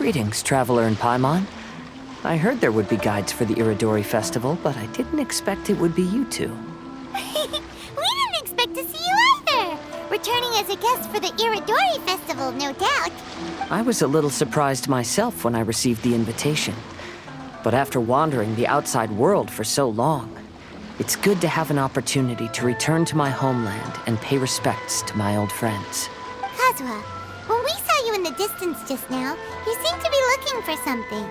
Greetings, traveler in Paimon. I heard there would be guides for the Irodori Festival, but I didn't expect it would be you two. We didn't expect to see you either! Returning as a guest for the Irodori Festival, no doubt. I was a little surprised myself when I received the invitation. But after wandering the outside world for so long, it's good to have an opportunity to return to my homeland and pay respects to my old friends. Kazuha, when we saw you in the distance just now, you seemed to be looking for something.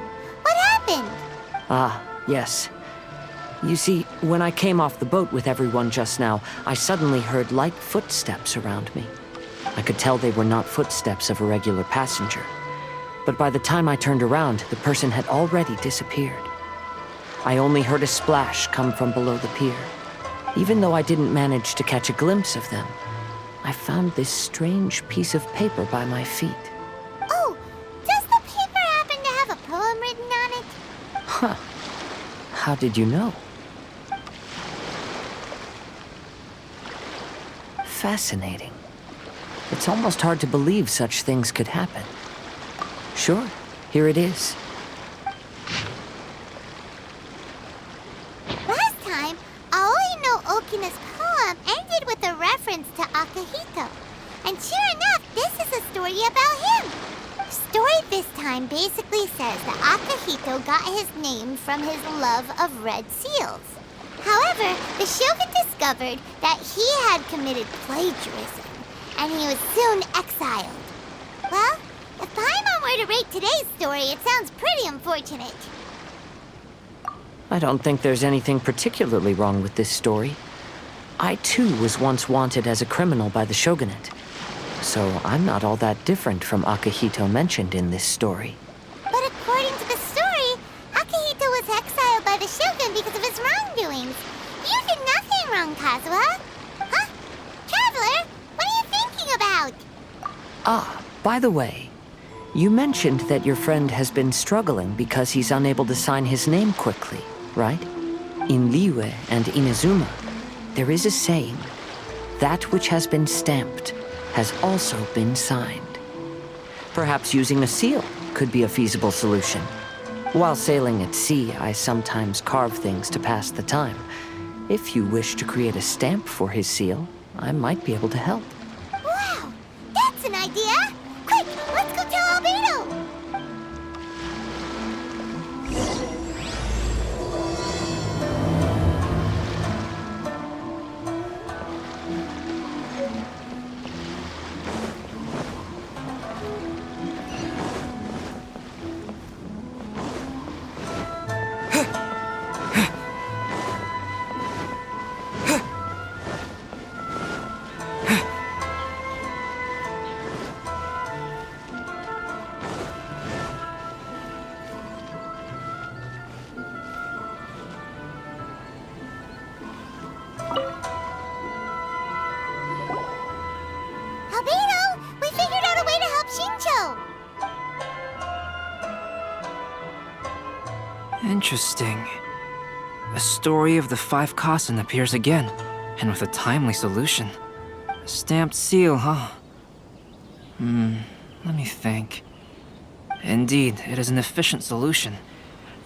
What happened? Ah, yes. You see, when I came off the boat with everyone just now, I suddenly heard light footsteps around me. I could tell they were not footsteps of a regular passenger. But by the time I turned around, the person had already disappeared. I only heard a splash come from below the pier. Even though I didn't manage to catch a glimpse of them, I found this strange piece of paper by my feet. Oh, does the paper happen to have a poem written on it? Huh. How did you know? Fascinating. It's almost hard to believe such things could happen. Sure, here it is. Last time, Aoi no Okina's poem ended with a reference to Akihito. And sure enough, this is a story about him. The story this time basically says that Akihito got his name from his love of red seals. However, the shogun discovered that he had committed plagiarism, and he was soon exiled. Well, if Paimon were to rate today's story, it sounds pretty unfortunate. I don't think there's anything particularly wrong with this story. I too was once wanted as a criminal by the shogunate. So I'm not all that different from Akihito mentioned in this story. But according to the story, Akihito was exiled by the shogun because of his wrongdoings. You did nothing wrong, Kazuha. Huh? Traveler, what are you thinking about? Ah, by the way, you mentioned that your friend has been struggling because he's unable to sign his name quickly, right? In Liyue and Inazuma, there is a saying, that which has been stamped has also been signed. Perhaps using a seal could be a feasible solution. While sailing at sea, I sometimes carve things to pass the time. If you wish to create a stamp for his seal, I might be able to help. Wow, that's an idea! Quick, let's go tell Albedo! Albedo, we figured out a way to help Shincho! Interesting. A story of the 5 Kasen appears again, and with a timely solution. A stamped seal, huh? Let me think. Indeed, it is an efficient solution.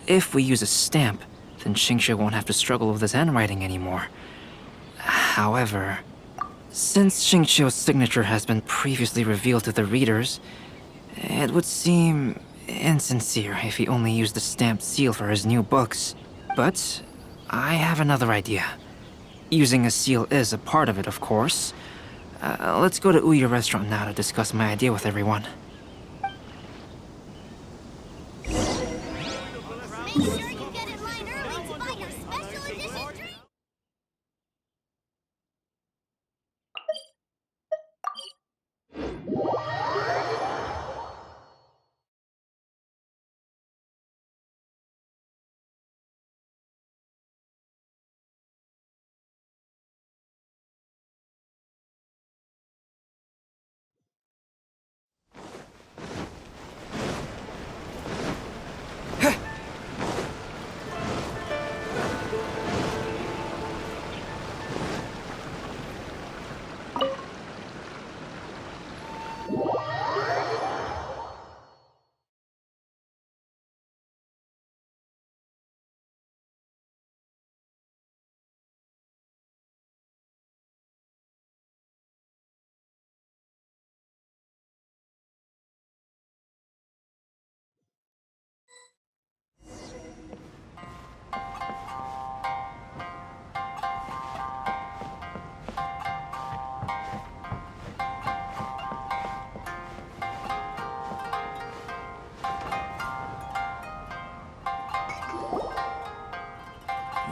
If we use a stamp, then Xingqiu won't have to struggle with his handwriting anymore. However, since Xingqiu's signature has been previously revealed to the readers, it would seem insincere if he only used the stamped seal for his new books. But I have another idea. Using a seal is a part of it, of course. Let's go to Ouya restaurant now to discuss my idea with everyone. Make sure you get in line early to buy your special edition drink!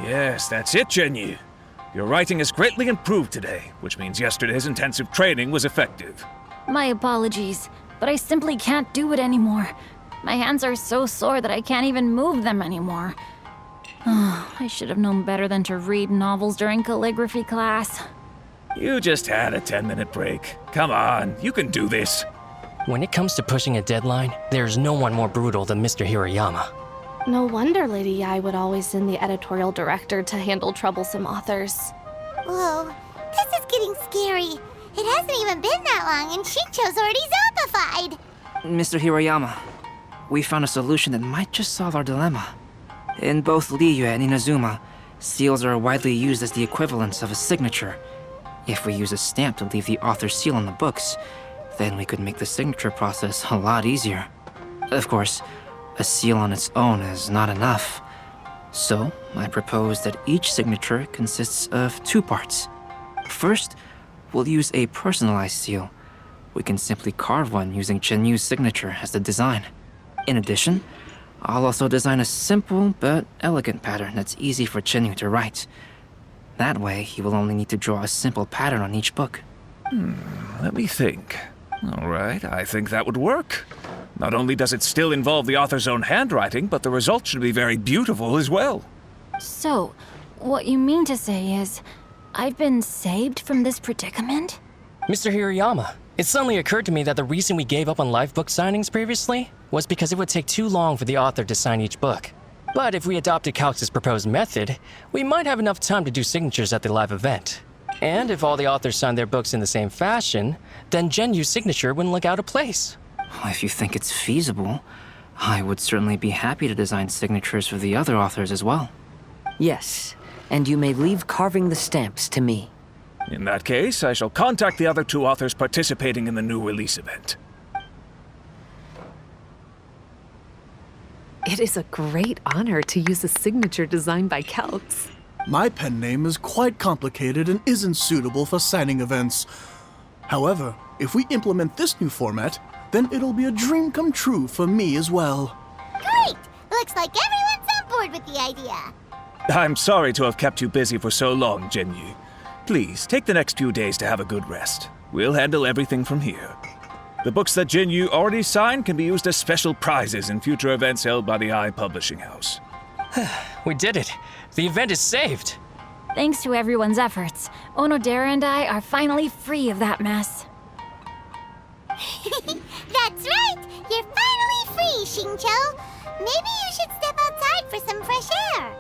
Yes, that's it, Jinyu. Your writing has greatly improved today, which means yesterday's intensive training was effective. My apologies, but I simply can't do it anymore. My hands are so sore that I can't even move them anymore. I should have known better than to read novels during calligraphy class. You just had a 10-minute break. Come on, you can do this. When it comes to pushing a deadline, there's no one more brutal than Mr. Hirayama. No wonder Lady Yai would always send the editorial director to handle troublesome authors. Whoa, this is getting scary. It hasn't even been that long and Shincho's already zombified. Mr. Hirayama, we found a solution that might just solve our dilemma. In both Liyue and Inazuma, seals are widely used as the equivalents of a signature. If we use a stamp to leave the author's seal on the books, then we could make the signature process a lot easier. Of course, a seal on its own is not enough. So, I propose that each signature consists of 2 parts. First, we'll use a personalized seal. We can simply carve one using Jinyu's signature as the design. In addition, I'll also design a simple but elegant pattern that's easy for Jinyu to write. That way, he will only need to draw a simple pattern on each book. Let me think. All right, I think that would work. Not only does it still involve the author's own handwriting, but the result should be very beautiful as well. So, what you mean to say is, I've been saved from this predicament? Mr. Hirayama, it suddenly occurred to me that the reason we gave up on live book signings previously was because it would take too long for the author to sign each book. But if we adopted Calx's proposed method, we might have enough time to do signatures at the live event. And if all the authors signed their books in the same fashion, then Jinyu's signature wouldn't look out of place. If you think it's feasible, I would certainly be happy to design signatures for the other authors as well. Yes, and you may leave carving the stamps to me. In that case, I shall contact the other 2 authors participating in the new release event. It is a great honor to use a signature designed by Calx. My pen name is quite complicated and isn't suitable for signing events. However, if we implement this new format, then it'll be a dream come true for me as well. Great! Looks like everyone's on board with the idea. I'm sorry to have kept you busy for so long, Jinyu. Please, take the next few days to have a good rest. We'll handle everything from here. The books that Jinyu already signed can be used as special prizes in future events held by the I Publishing House. We did it. The event is saved. Thanks to everyone's efforts, Onodera and I are finally free of that mess. That's right! You're finally free, Shincho! Maybe you should step outside for some fresh air.